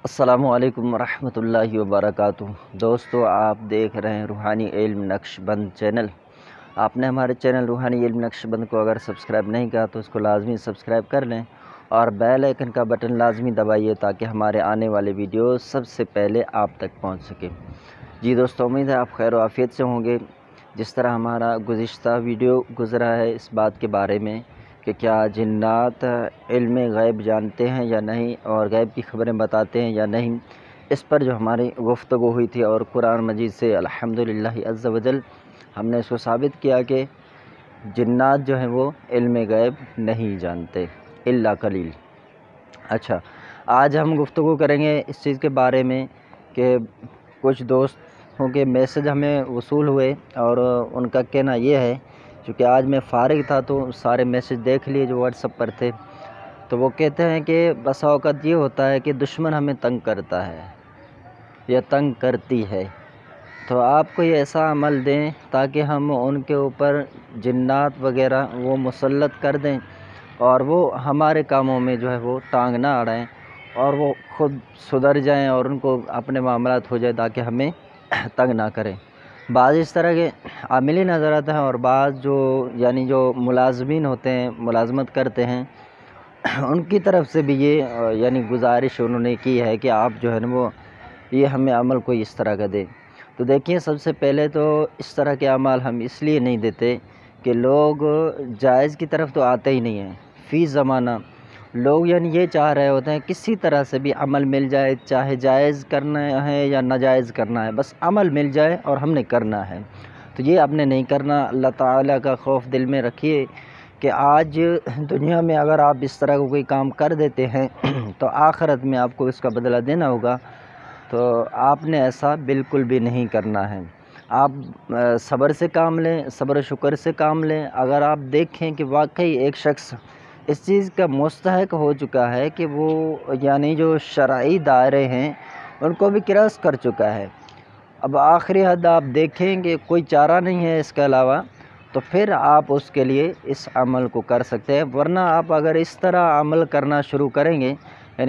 अस्सलामुअलैकुम वरहमतुल्लाहि वबरकातुहू। दोस्तों, आप देख रहे हैं रूहानी इल्म नक्शबंद चैनल। आपने हमारे चैनल रूहानी इल्म नक्शबंद को अगर सब्सक्राइब नहीं किया तो उसको लाजमी सब्सक्राइब कर लें और बेल आइकन का बटन लाजमी दबाइए ताकि हमारे आने वाले वीडियो सबसे पहले आप तक पहुंच सके। जी दोस्तों, उम्मीद है आप खैर आफियत से होंगे। जिस तरह हमारा गुज़िश्ता वीडियो गुज़रा है इस बात के बारे में कि क्या जिन्नात इल्म गैब जानते हैं या नहीं और गैब की ख़बरें बताते हैं या नहीं, इस पर जो हमारी गुफ्तगू हुई थी और कुरान मजीद से अल्हम्दुलिल्लाह अज़्ज़ वजल हमने इसको साबित किया कि जिन्नात जो हैं वो इल्म गैब नहीं जानते इल्ला कलील। अच्छा, आज हम गुफ्तगू करेंगे इस चीज़ के बारे में कि कुछ दोस्तों के मैसेज हमें वसूल हुए और उनका कहना ये है, क्योंकि आज मैं फ़ारिग था तो सारे मैसेज देख लिए जो व्हाट्सएप पर थे। तो वो कहते हैं कि बसा औक़ात ये होता है कि दुश्मन हमें तंग करता है या तंग करती है, तो आप कोई ऐसा अमल दें ताकि हम उनके ऊपर जिन्नात वग़ैरह वो मुसल्लत कर दें और वो हमारे कामों में जो है वो टांग ना अड़ाएँ और वो ख़ुद सुधर जाएं और उनको अपने मामलात हो जाए ताकि हमें तंग ना करें। बाज़ इस तरह के आमिल नज़र आते हैं और बाज़ जो जो मुलाज़मीन होते हैं, मुलाज़मत करते हैं, उनकी तरफ से भी ये गुज़ारिश उन्होंने की है कि आप जो है ना वो ये हमें अमल कोई इस तरह का दें। तो देखिए, सबसे पहले तो इस तरह के अमाल हम इसलिए नहीं देते कि लोग जायज़ की तरफ तो आते ही नहीं हैं। फ़ी ज़माना लोग ये चाह रहे होते हैं किसी तरह से भी अमल मिल जाए, चाहे जायज़ करना है या नाजायज़ करना है, बस अमल मिल जाए और हमने करना है। तो ये आपने नहीं करना। अल्लाह ताला का खौफ दिल में रखिए कि आज दुनिया में अगर आप इस तरह का कोई काम कर देते हैं तो आखिरत में आपको इसका बदला देना होगा। तो आपने ऐसा बिल्कुल भी नहीं करना है। आप सब्र से काम लें, सब्र शुक्र से काम लें। अगर आप देखें कि वाकई एक शख्स इस चीज़ का मुस्तहक हो चुका है कि वो जो शरई दायरे हैं उनको भी क्रॉस कर चुका है, अब आखिरी हद आप देखें कि कोई चारा नहीं है इसके अलावा, तो फिर आप उसके लिए इस अमल को कर सकते हैं। वरना आप अगर इस तरह अमल करना शुरू करेंगे,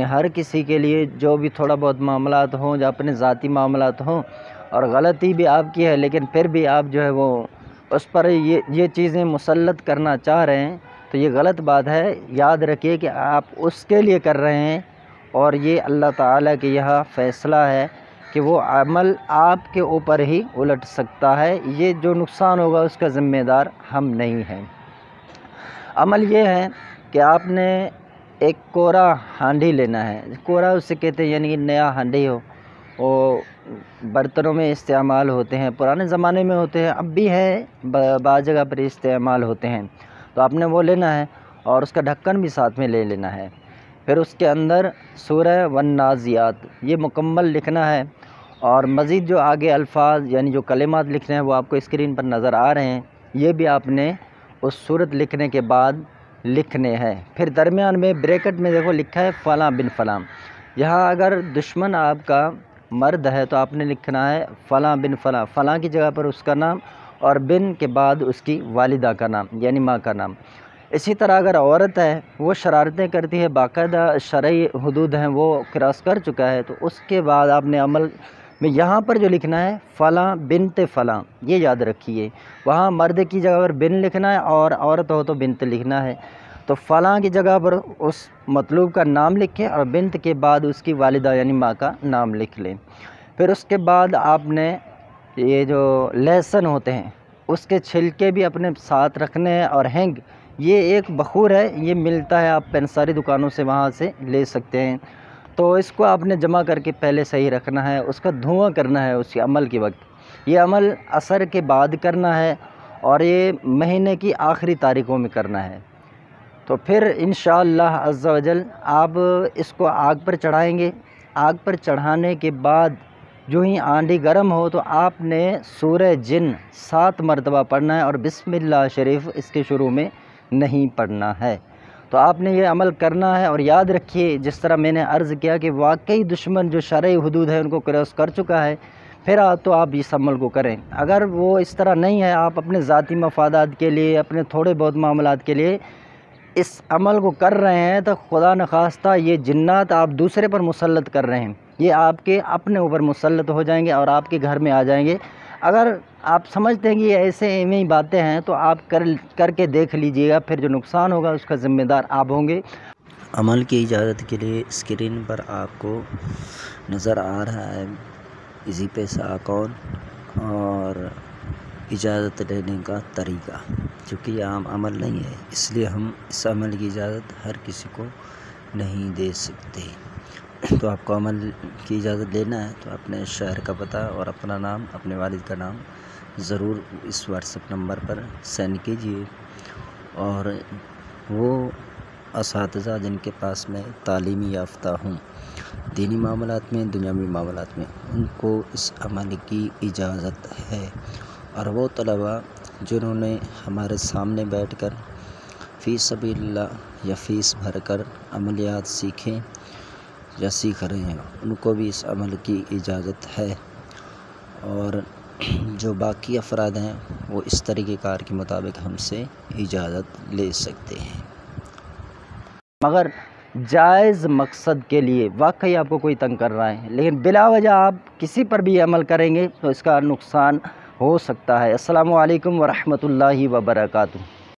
हर किसी के लिए जो भी थोड़ा बहुत मामलात हों, जो अपने ज़ाती मामलात हों और गलती भी आपकी है, लेकिन फिर भी आप जो है वो उस पर ये चीज़ें मुसल्लत करना चाह रहे हैं, तो ये गलत बात है। याद रखिए कि आप उसके लिए कर रहे हैं और ये अल्लाह ताला के यहाँ फ़ैसला है कि वो अमल आपके ऊपर ही उलट सकता है। ये जो नुकसान होगा उसका ज़िम्मेदार हम नहीं हैं। अमल ये है कि आपने एक कोरा हांडी लेना है। कोरा उसे कहते हैं कि नया हांडी हो, वो बर्तनों में इस्तेमाल होते हैं, पुराने ज़माने में होते हैं, अब भी है, बाज़ जगह पर इस्तेमाल होते हैं। तो आपने वो लेना है और उसका ढक्कन भी साथ में ले लेना है। फिर उसके अंदर सूरह वन्नाज़ियात ये मुकम्मल लिखना है और मज़ीद जो आगे अल्फाज जो कलिमात लिखने हैं वो आपको स्क्रीन पर नज़र आ रहे हैं, ये भी आपने उस सूरत लिखने के बाद लिखने हैं। फिर दरमियान में ब्रैकेट में देखो लिखा है फ़लाँ बिन फ़लाँ। यहाँ अगर दुश्मन आपका मर्द है तो आपने लिखना है फ़लाँ बिन फ़लाँ, फ़लाँ की जगह पर उसका नाम और बिन के बाद उसकी वालिदा का नाम माँ का नाम। इसी तरह अगर औरत है, वो शरारतें करती है, बाकायदा शरई हुदूद हैं वो क्रॉस कर चुका है, तो उसके बाद आपने अमल में यहाँ पर जो लिखना है फ़लाँ बिनते फ़लाँ, ये याद रखिए। वहाँ मर्द की जगह पर बिन लिखना है और औरत हो तो बिनत लिखना है। तो फ़लाँ की जगह पर उस मतलूब का नाम लिखें और बिनत के बाद उसकी वालिदा माँ का नाम लिख लें। फिर उसके बाद आपने ये जो लहसुन होते हैं उसके छिलके भी अपने साथ रखने हैं और हैंग, ये एक बखूर है, ये मिलता है, आप पेंसारी दुकानों से वहाँ से ले सकते हैं। तो इसको आपने जमा करके पहले सही रखना है, उसका धुआं करना है उसी अमल के वक्त। ये अमल असर के बाद करना है और ये महीने की आखिरी तारीख़ों में करना है। तो फिर इंशाअल्लाह अज़्ज़ वजल आप इसको आग पर चढ़ाएँगे। आग पर चढ़ाने के बाद जो ही आंधी गर्म हो तो आपने सूरह जिन 7 मरतबा पढ़ना है और बिस्मिल्लाह शरीफ इसके शुरू में नहीं पढ़ना है। तो आपने ये अमल करना है और याद रखिए, जिस तरह मैंने अर्ज़ किया कि वाकई दुश्मन जो शरई हुदूद है उनको क्रॉस कर चुका है, फिर तो आप इस अमल को करें। अगर वो इस तरह नहीं है, आप अपने ज़ाती मफादात के लिए, अपने थोड़े बहुत मामलात के लिए इस अमल को कर रहे हैं तो खुदा न खास्ता ये जिन्नात आप दूसरे पर मुसल्लत कर रहे हैं, ये आपके अपने ऊपर मुसल्लत हो जाएंगे और आपके घर में आ जाएंगे। अगर आप समझते हैं कि ये ऐसे एवं ही बातें हैं तो आप करके देख लीजिएगा, फिर जो नुकसान होगा उसका ज़िम्मेदार आप होंगे। अमल की इजाज़त के लिए स्क्रीन पर आपको नज़र आ रहा है इजी पैसा अकाउंट और इजाज़त लेने का तरीका। चूँकि ये आम अमल नहीं है इसलिए हम इस अमल की इजाज़त हर किसी को नहीं दे सकते। तो आपको अमल की इजाज़त लेना है तो अपने शहर का पता और अपना नाम, अपने वालिद का नाम ज़रूर इस व्हाट्सएप नंबर पर सेंड कीजिए। और वो असातिज़ा जिनके पास मैं तालीमी याफ्ता हूँ दीनी मामलात में, दुनियावी मामलात में, उनको इस अमल की इजाज़त है। और वो तलबा जिन्होंने हमारे सामने बैठकर फ़ी सबीलिल्लाह या फ़ीस भरकर अमलियात सीखें या सीख रहे हैं उनको भी इस अमल की इजाज़त है। और जो बाकी अफराद हैं वो इस तरीक़ेकार के मुताबिक हमसे इजाज़त ले सकते हैं। मगर जायज़ मकसद के लिए वाकई आपको कोई तंग कर रहा है, लेकिन बिला वजह आप किसी पर भी अमल करेंगे तो इसका नुकसान हो सकता है। अस्सलामु अलैकुम वरहमतुल्लाहि वबरकातुहू।